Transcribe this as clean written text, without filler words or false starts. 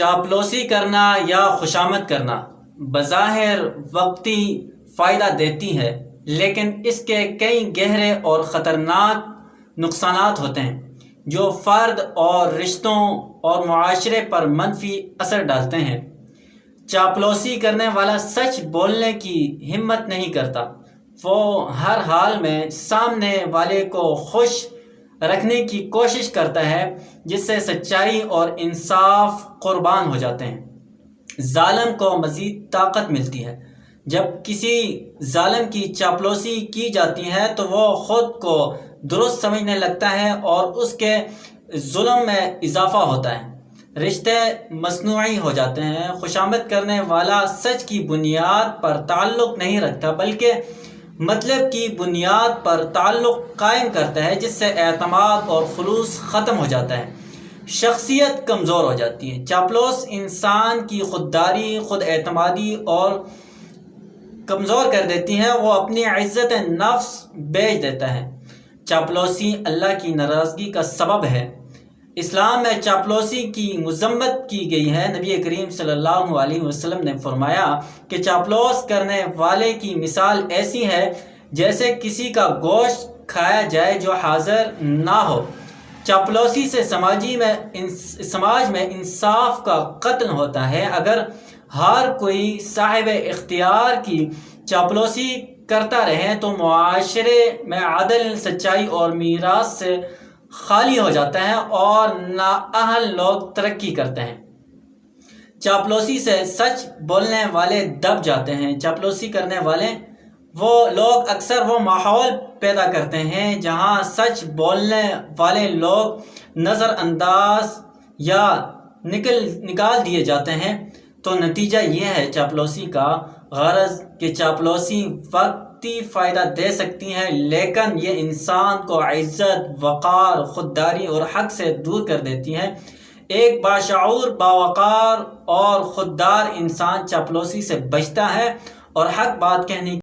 چاپلوسی کرنا یا خوشامد کرنا بظاہر وقتی فائدہ دیتی ہے، لیکن اس کے کئی گہرے اور خطرناک نقصانات ہوتے ہیں جو فرد اور رشتوں اور معاشرے پر منفی اثر ڈالتے ہیں۔ چاپلوسی کرنے والا سچ بولنے کی ہمت نہیں کرتا، وہ ہر حال میں سامنے والے کو خوش رکھنے کی کوشش کرتا ہے، جس سے سچائی اور انصاف قربان ہو جاتے ہیں۔ ظالم کو مزید طاقت ملتی ہے۔ جب کسی ظالم کی چاپلوسی کی جاتی ہے تو وہ خود کو درست سمجھنے لگتا ہے اور اس کے ظلم میں اضافہ ہوتا ہے، رشتے مصنوعی ہو جاتے ہیں۔ خوشامد کرنے والا سچ کی بنیاد پر تعلق نہیں رکھتا بلکہ مطلب کی بنیاد پر تعلق قائم کرتا ہے، جس سے اعتماد اور خلوص ختم ہو جاتا ہے، شخصیت کمزور ہو جاتی ہے۔ چاپلوس انسان کی خودداری، خود اعتمادی اور کمزور کر دیتی ہے، وہ اپنی عزت نفس بیچ دیتا ہے۔ چاپلوسی اللہ کی ناراضگی کا سبب ہے۔ اسلام میں چاپلوسی کی مذمت کی گئی ہے۔ نبی کریم صلی اللہ علیہ وسلم نے فرمایا کہ چاپلوس کرنے والے کی مثال ایسی ہے جیسے کسی کا گوشت کھایا جائے جو حاضر نہ ہو۔ چاپلوسی سے سماج میں انصاف کا قتل ہوتا ہے۔ اگر ہر کوئی صاحب اختیار کی چاپلوسی کرتا رہے تو معاشرے میں عدل، سچائی اور میراث سے خالی ہو جاتا ہے اور نااہل لوگ ترقی کرتے ہیں۔ چاپلوسی سے سچ بولنے والے دب جاتے ہیں۔ چاپلوسی کرنے والے وہ لوگ اکثر وہ ماحول پیدا کرتے ہیں جہاں سچ بولنے والے لوگ نظر انداز یا نکال دیے جاتے ہیں۔ تو نتیجہ یہ ہے چاپلوسی کا غرض کہ چاپلوسی وقتی فائدہ دے سکتی ہے، لیکن یہ انسان کو عزت، وقار، خودداری اور حق سے دور کر دیتی ہے۔ ایک باشعور، باوقار اور خوددار انسان چاپلوسی سے بچتا ہے اور حق بات کہنے